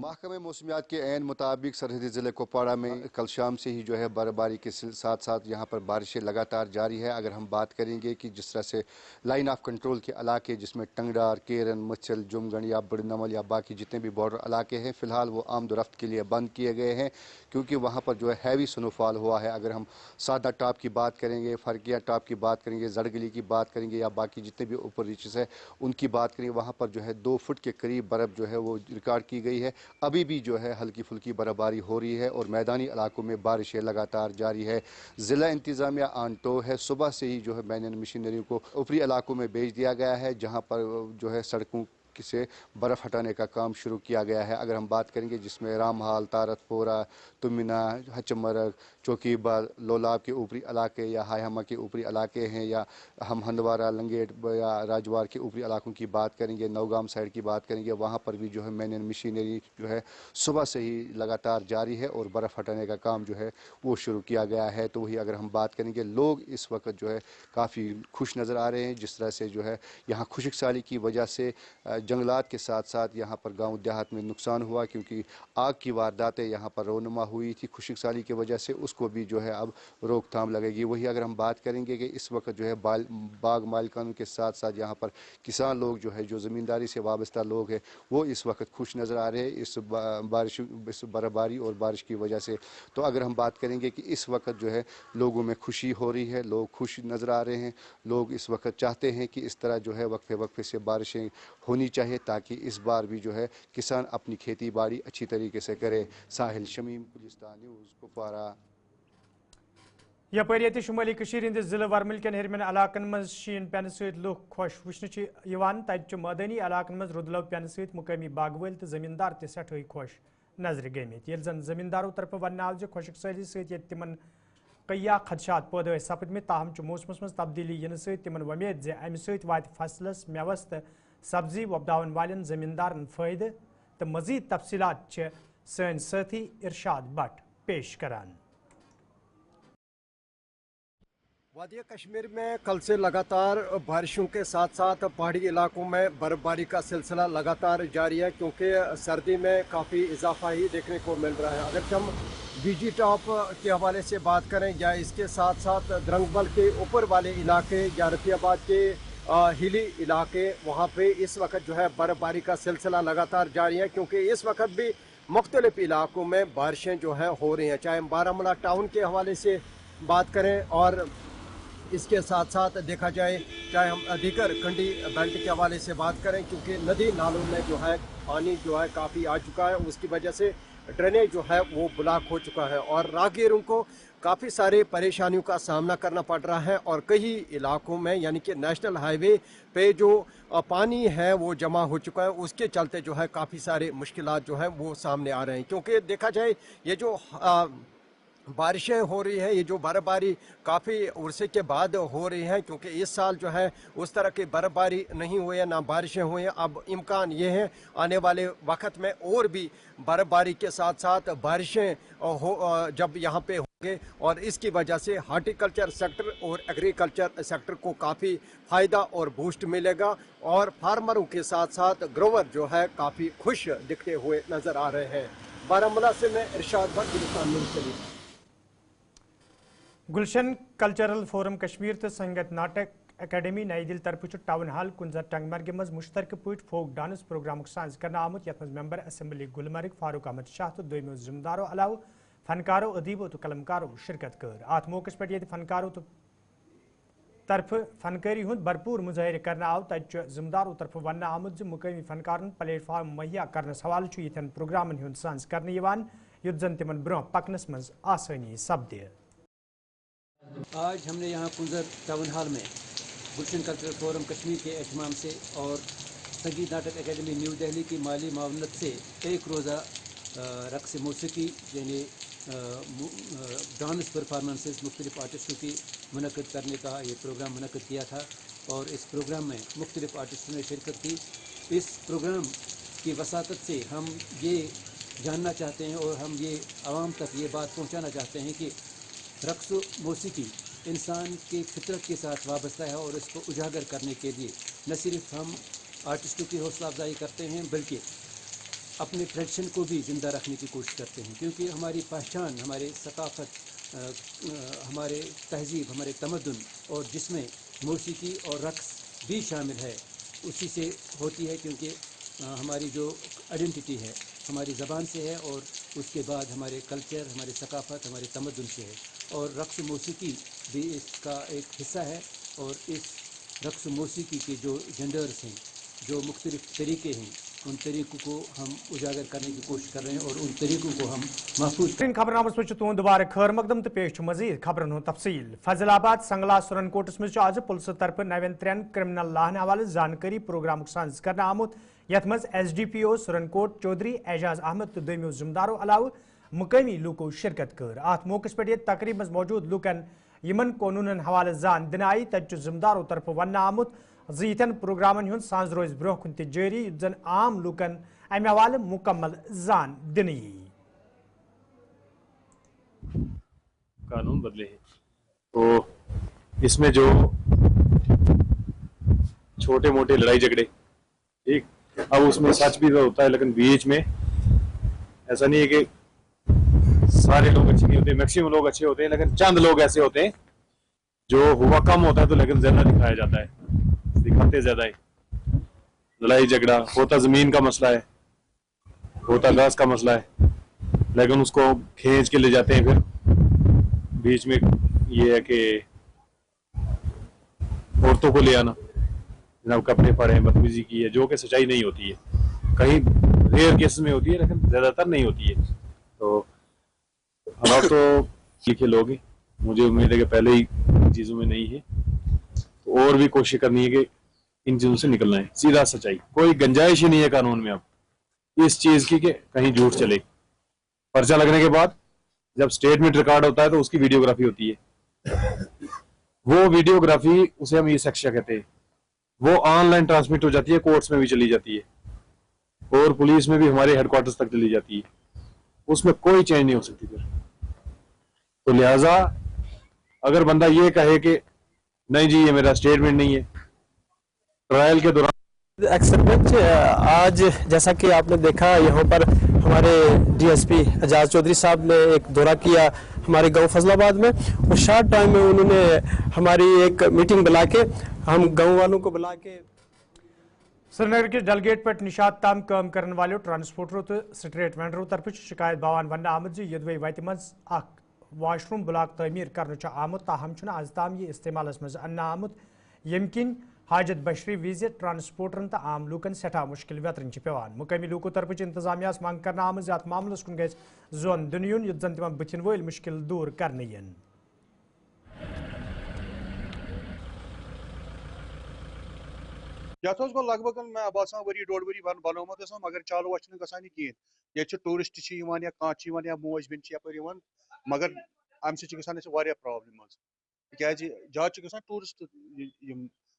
محکمہ موسمیات کے عین مطابق سرحدی ضلع کپواڑہ میں کل شام سے ہی جو ہے برفباری کے ساتھ ساتھ یہاں پر بارشیں لگاتار جاری ہے. اگر ہم بات کریں گے کہ جس طرح سے لائن آف کنٹرول کے علاقے جس میں ٹنگڈار، کیرن، مچھل، جمگن یا بڑنمل یا باقی جتنے بھی بارڈر علاقے ہیں فی الحال وہ آمد و رفت کے لیے بند کیے گئے ہیں کیونکہ وہاں پر جو ہے ہیوی سنو فال ہوا ہے. اگر ہم سادہ ٹاپ کی بات کریں گے، فرقیہ ٹاپ کی بات کریں گے، زڑگلی کی بات کریں گے یا باقی جتنے بھی اوپر ریچز ہے ان کی بات کریں گے، وہاں پر جو ہے 2 فٹ کے قریب برف جو ہے وہ ریکارڈ کی گئی ہے. ابھی بھی جو ہے ہلکی پھلکی برفباری ہو رہی ہے اور میدانی علاقوں میں بارشیں لگاتار جاری ہے. ضلع انتظامیہ آن ٹو ہے. صبح سے ہی جو ہے مین مشینری کو اوپری علاقوں میں بھیج دیا گیا ہے جہاں پر جو ہے سڑکوں سے برف ہٹانے کا کام شروع کیا گیا ہے. اگر ہم بات کریں گے جس میں رام حال، تارت پورہ، تمنا، ہچمرگ، چوکی بال، لولاب کے اوپری علاقے یا ہائی ہما کے اوپری علاقے ہیں، یا ہم ہندوارہ، لنگیٹ یا راجوار کے اوپری علاقوں کی بات کریں گے، نوگام سائڈ کی بات کریں گے، وہاں پر بھی جو ہے مین مشینری جو ہے صبح سے ہی لگاتار جاری ہے اور برف ہٹانے کا کام جو ہے وہ شروع کیا گیا ہے. تو وہی اگر ہم بات کریں گے لوگ اس وقت جو ہے کافی خوش نظر آ رہے ہیں جس طرح سے جو ہے یہاں خشک سالی کی وجہ سے جنگلات کے ساتھ ساتھ یہاں پر گاؤں دیہات میں نقصان ہوا کیونکہ آگ کی وارداتیں یہاں پر رونما ہوئی تھی خشک سالی کی وجہ سے، اس کو بھی جو ہے اب روک تھام لگے گی. وہی اگر ہم بات کریں گے کہ اس وقت جو ہے باغ مالکانوں کے ساتھ ساتھ یہاں پر کسان لوگ جو ہے جو زمینداری سے وابستہ لوگ ہیں وہ اس وقت خوش نظر آ رہے ہیں اس برفباری اور بارش کی وجہ سے. تو اگر ہم بات کریں گے کہ اس وقت جو ہے لوگوں میں خوشی ہو رہی ہے، لوگ خوش نظر آ رہے ہیں، لوگ اس وقت چاہتے ہیں کہ اس طرح جو ہے وقفے وقفے سے بارشیں ہونی چاہیے تاکہ اس بار بھی جو ہے کسان اپنی کھیتی باڑی اچھی طریقے سے کرے. ساحل شمیم، گلستان نیوز، کپوارہ. یپر یہ شمالی ہندس ضلع ورمل کن ہرمن علاقن مز شین پین ست لوگ خوش وچھن تت مدنی علاقن مز رودلو پین ست مقامی باغول تو زمیندار تہ سٹھائی خوش نظر گمت یل زن زمینداروں طرف ون آو خشک سالی ست تمن کیا خدشات پید سپدمت تاہم موسمس مز تبدیلی ین ست تمن ومید زِ امہ ست وات فصلس میوس تو سبزی وۄپداون والن زمیندارن فائدہ تو مزید تفصیلات سن ساتھی ارشاد بٹ پیش کران. وادی کشمیر میں کل سے لگاتار بارشوں کے ساتھ ساتھ پہاڑی علاقوں میں برف باری کا سلسلہ لگاتار جاری ہے کیونکہ سردی میں کافی اضافہ ہی دیکھنے کو مل رہا ہے. اگر ہم بی جی ٹاپ کے حوالے سے بات کریں یا اس کے ساتھ ساتھ درنگبل کے اوپر والے علاقے یا رفیع آباد کے ہلی علاقے وہاں پہ اس وقت جو ہے برف باری کا سلسلہ لگاتار جاری ہے کیونکہ اس وقت بھی مختلف علاقوں میں بارشیں جو ہیں ہو رہی ہیں. چاہے بارہمولہ ٹاؤن کے حوالے سے بات کریں اور اس کے ساتھ ساتھ دیکھا جائے چاہے ہم دیگر کنڈی بیلٹ کے حوالے سے بات کریں کیونکہ ندی نالوں میں جو ہے پانی جو ہے کافی آ چکا ہے، اس کی وجہ سے ڈرینیج جو ہے وہ بلاک ہو چکا ہے اور راہگیروں کو کافی سارے پریشانیوں کا سامنا کرنا پڑ رہا ہے. اور کئی علاقوں میں یعنی کہ نیشنل ہائی وے پہ جو پانی ہے وہ جمع ہو چکا ہے، اس کے چلتے جو ہے کافی سارے مشکلات جو ہیں وہ سامنے آ رہے ہیں کیونکہ دیکھا جائے یہ جو بارشیں ہو رہی ہیں، یہ جو برف باری کافی عرصے کے بعد ہو رہی ہیں کیونکہ اس سال جو ہے اس طرح کی برف باری نہیں ہوئی ہے، نہ بارشیں ہوئی ہیں. اب امکان یہ ہے آنے والے وقت میں اور بھی برف باری کے ساتھ ساتھ بارشیں جب یہاں پہ ہوں گے اور اس کی وجہ سے ہارٹیکلچر سیکٹر اور ایگریکلچر سیکٹر کو کافی فائدہ اور بوسٹ ملے گا اور فارمروں کے ساتھ ساتھ گروور جو ہے کافی خوش دکھتے ہوئے نظر آ رہے ہیں. بارہمولہ سے میں ارشاد بٹ گلستان نیوز کے لیے. گلشن کلچرل فورم کشمیر تو سنگت ناٹک اکیڈمی نئی دل طرف ٹاؤن ہال کنزر ٹنگ مرگ مز مشترکہ پٲٹھۍ فوک ڈانس پروگرام ساز کرنا آمت یت مز ممبر اسمبلی گلمرگ فاروق احمد شاہ تو دویمو ذمہ دارو علاوہ فنکارو ادیبو تو قلمکارو شرکت کر. ات موقع پہ یہ فنکارو تو طرف فنکاری ہند بھرپور مظاہرہ کرنا آو تت ذمہ دارو طرف ون آمت مقامی فنکارن پلیٹ فارم مہیا کرنس حوالہ یتھن پروگرامن ہند ساز کرنے یت زن تمن برہ پکنس مز آسانی سپدے. آج ہم نے یہاں کنزر ٹاؤن ہال میں گلشن کلچرل فورم کشمیر کے اہتمام سے اور سنگیت ناٹک اکیڈمی نیو دہلی کی مالی معاونت سے ایک روزہ رقص موسیقی یعنی ڈانس پرفارمنسز مختلف آرٹسٹوں کی منعقد کرنے کا یہ پروگرام منعقد کیا تھا اور اس پروگرام میں مختلف آرٹسٹوں نے شرکت کی. اس پروگرام کی وساطت سے ہم یہ جاننا چاہتے ہیں اور ہم یہ عوام تک یہ بات پہنچانا چاہتے ہیں کہ رقص و موسیقی انسان کی فطرت کے ساتھ وابستہ ہے اور اس کو اجاگر کرنے کے لیے نہ صرف ہم آرٹسٹوں کی حوصلہ افزائی کرتے ہیں بلکہ اپنے ٹریڈیشن کو بھی زندہ رکھنے کی کوشش کرتے ہیں، کیونکہ ہماری پہچان، ہمارے ثقافت، ہمارے تہذیب، ہمارے تمدن اور جس میں موسیقی اور رقص بھی شامل ہے اسی سے ہوتی ہے، کیونکہ ہماری جو آئیڈینٹی ہے ہماری زبان سے ہے، اور اس کے بعد ہمارے کلچر، ہماری ثقافت، ہمارے تمدن سے ہے، اور رقص و موسیقی بھی اس کا ایک حصہ ہے۔ اور اس رقص و موسیقی کے جو جنڈرز ہیں، جو مختلف طریقے ہیں، ان طریقوں کو ہم اجاگر کرنے کی کوشش کر رہے ہیں اور ان طریقوں کو ہم محفوظ خبرنامس مجھ تہد دوبارہ خیر مقدم تو پیش مزید خبرن ہند تفصیل۔ فیضل آباد سنگلا سرن کوٹس مز آج پولیس طرف نوین 3 کرمنل لاہن حوالہ زانکاری پروگرام ساز کرنا آمت، یت مز ایس ڈی پی او سرن کوٹ چودھری اعجاز احمد تو دویمو ذمہ دارو علاوہ مقامی لوکو شرکت کر۔ ات موقع پہ تقریب مز موجود لوکن یمن قانون حوالہ زان دن آئی، تت ذمہ دارو طرف ون آمت یتن پروگرامن ہند ساز روز برہ کن تہ جاری، یت زن عام لوکن امہ حوالہ مکمل زان دن یی۔ قانون بدلے ہیں تو اس میں جو چھوٹے موٹے لڑائی جھگڑے، ٹھیک، اب اس میں سچ بھی تو ہوتا ہے، لیکن بیچ میں ایسا نہیں ہے کہ سارے لوگ اچھے نہیں ہوتے، میکسیمم لوگ اچھے ہوتے ہیں، لیکن چند لوگ ایسے ہوتے ہیں جو ہوا کم ہوتا ہے تو لیکن زیادہ دکھایا جاتا ہے، دکھاتے زیادہ ہے۔ لڑائی جھگڑا ہوتا زمین کا مسئلہ ہے، ہوتا گھاس کا مسئلہ ہے، لیکن اس کو کھینچ کے لے جاتے ہیں، پھر بیچ میں یہ ہے کہ عورتوں کو لے آنا، جناب کپڑے پھاڑے، بدتمیزی کی ہے، جو کہ سچائی نہیں ہوتی ہے، کہیں ریئر کیسز میں ہوتی ہے لیکن زیادہ تر نہیں ہوتی ہے۔ تو ہم آپ تو لکھے لوگ ہیں، مجھے امید ہے کہ پہلے ہی ان چیزوں میں نہیں ہے، تو اور بھی کوشش کرنی ہے کہ ان چیزوں سے نکلنا ہے، سیدھا سچائی، کوئی گنجائش ہی نہیں ہے قانون میں اب اس چیز کی کہ کہیں جھوٹ چلے۔ پرچہ لگنے کے بعد جب اسٹیٹمنٹ ریکارڈ ہوتا ہے تو اس کی ویڈیوگرافی ہوتی ہے، وہ ویڈیوگرافی اسے ہم ای سیکشن کہتے ہیں، وہ آن لائن ٹرانسمٹ ہو جاتی ہے، کورٹس میں بھی چلی جاتی ہے اور پولیس میں بھی ہمارے ہیڈ کوارٹرز تک چلی جاتی ہے، اس میں کوئی چینج نہیں ہو سکتی پھر۔ تو لہٰذا اگر بندہ یہ کہے کہ نہیں جی یہ میرا اسٹیٹمنٹ نہیں ہے، ٹرائل کے دوران ایکسپرمنٹ آج جیسا کہ آپ نے دیکھا یہاں پر ہمارے ڈی ایس پی اعجاز چودھری صاحب نے ایک دورہ کیا ہمارے گاؤں فضل آباد میں، اور شارٹ ٹائم میں انہوں نے ہماری ایک میٹنگ بلا کے ہم گاؤں والوں کو بلا کے سری نگر کس ڈلگیٹ پہ نشات تام کام کرنے والوں ٹرانسپورٹروں تو سٹریٹ وینڈروں طرف شکایت باوان ون آمت زِ یدوے وتہ مز اخ واش روم بلاک تعمیر کرنے آمت، تاہم آز تام یہ استعمال مز انہ آمت، یم کن حاجت بشری وز ٹرانسپورٹرن تو عام لوکن سٹھا مشکل ویترن پیوان۔ مقامی لوکو طرف انتظامیہ منگ کرنا آمت ات معاملس کن گھس زون دن یون یت زن تم بتھن ول مشکل دور کرنے ین۔ یتھ گو لگ بھگ میں باسان وری ڈوڑ وری بنومت مگر چالو گھان کہین، یہ ٹورسٹ یا کھانا یا موج بن یپر مگر ام سی گھان پرابلم تاز زیادہ گھان ٹورسٹ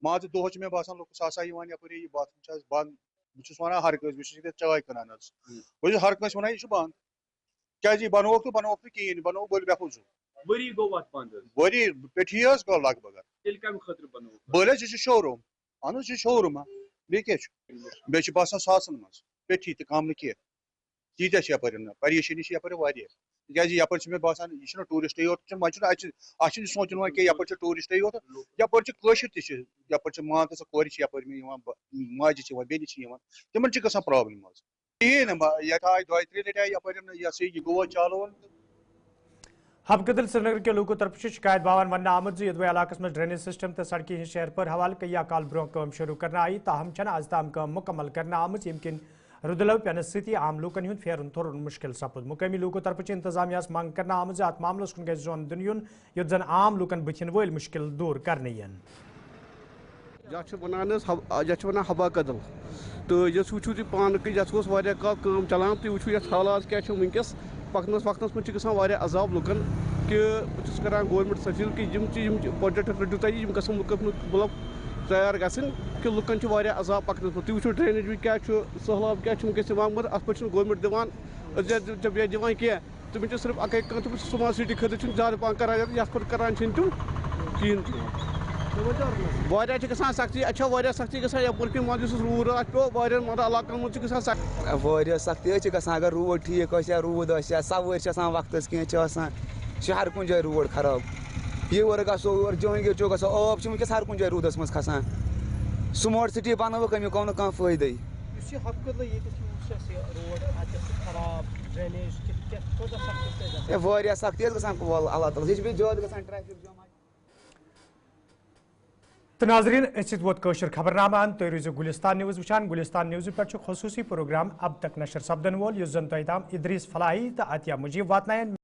مان ژٕ دۄہس مے باسان لُکھ ساسا یپٲری یہ باتھ روم بند، بہٕ ونان ہر کٲنٛسہِ، بہٕ چھُس چاے کٕنان حظ، بہٕ چھُس ہر کٲنٛسہِ ونان یہ بند کیازِ یہ بنووُکھ تہٕ کہیٖنۍ بنووُکھ بٔلۍ بیٚکھُے زٕ ؤری گوٚو اتھ بند حظ، ؤری پیٚٹھی حظ گوٚو لگ بگ تیٚلہِ کمہِ خٲطرٕ بنووُکھ؟ بٔلۍ حظ یہِ چھُ شو روٗم، اہن حظ یہِ چھُ شو روٗم بیٚیہِ کیٛاہ چھُ بیٚیہِ چھُ باسان ساسن منٛز پیٚٹھی تہِ کم نہٕ کینٛہہ، تیٖتیاہ چھِ یپٲرۍ پریشٲنی چھِ یپٲرۍ واریاہ، تِکیازِ یپٲرۍ چھُ مےٚ باسان یہِ چھُنہٕ ٹوٗرِسٹٕے یوت وۄنۍ چھُنہٕ اتھ چھُنہٕ سونٛچُن وۄنۍ کینٛہہ یپٲرۍ چھِ ٹوٗرِسٹٕے یوت، یپٲرۍ چھِ کٲشِر تہِ چھِ، یپٲرۍ چھِ مان تہٕ ژٕ کورِ چھِ یپٲرۍ مےٚ یِوان، ماجہِ چھِ یِوان، بیٚنہِ چھِ یِوان، تِمن چھِ گژھان پرابلم حظ کِہیٖنۍ نہٕ، یتھ آیہِ دۄیہِ ترٛیٚیہِ لٹہِ آیہِ یپٲرۍ یہ سا یہ گوٚو چالو۔ حبقدل سری نگر کے لوکو طرف شکایت باوان ون آمت یدوے علاقس میں ڈرینیج سسٹم تو سڑکیں ہند شہر پر حوالہ کئی کال برہ کام شروع کرنا آئی، تاہم آز تام کام مکمل کرنا آمت یم کن رودلو پینس ستی عام لوکن ہند پھیرن تھورن مشکل سپد۔ مقامی لوکو طرف انتظامیہ منگ کرنا آمت ات معاملس کن گھس زون دن یون یت زن عام لوکن بتھن ول مشکل دور کرنے ین۔ ونان حبا کدل تو یس وچو تھی پان یتھ گوس واریاہ کال کام چلان تھی وچو یتھ حالات کیا ونکس پکنس وقتس من گژھان واریاہ عذاب لکن کہ بہت کران گورنمنٹ سفیل کہ پروجیکٹ رٹو تھی گھن مطلب تیار گھن کہ لکن واریاہ عذاب پکنس من تھی وچو ڈرینیج کیا سہلاب کیا ونکس مگر ات پہ گورنمنٹ دان دان کی تم صرف اکے تم سمارٹ سٹی خاطر زیادہ پہن کران یت پہ کران تم کہین واریاہ چھِ گژھان سختی اَتہِ چھےٚ واریاہ سختی گژھان یَپٲرۍ کِنۍ منٛزٕ یُس روٗد راتھ پیوٚو واریاہن علاقن منٛز چھِ گژھان سختی واریاہ سختی حظ چھِ گژھان اگر روٗد ٹھیٖک آسہِ یا روٗد آسہِ یا سوٲرۍ چھِ آسان وقتس کینٛہہ چھِ آسان چھِ ہر کُنہِ جایہِ روڈ خراب یور گژھو یور جہانگیٖر چوک گژھو آب چھِ وٕنکٮ۪س ہر کُنہِ جایہِ روٗدس منٛز کھسان سماٹ سٹی بنٲوٕکھ امیُک آو نہٕ کانٛہہ فٲیدٕے یُس یہِ ہَفتہٕ ییٚتہِ یُس اَسہِ روڈ اَتہِ خراب ڈرٛینیج کۭژاہ سختی چھِ ہے واریاہ سختی حظ گژھان اللہ تعالیٰ یہِ چھِ بیٚیہِ زیادٕ گژھان ٹریفِک جام تو ناظرین اس ووت کٲشُر خبرنامہ تُہۍ روٗزِو گُلِستان نِوٕز وٕچھان گُلِستان نِوزِ پٮ۪ٹھ چھُ خصوٗصی پروگرام اب تک نشر سپدن وول یُس زن تۄہہِ تام اِدریٖس فلاحی تہٕ عطیہ مجیب واتناین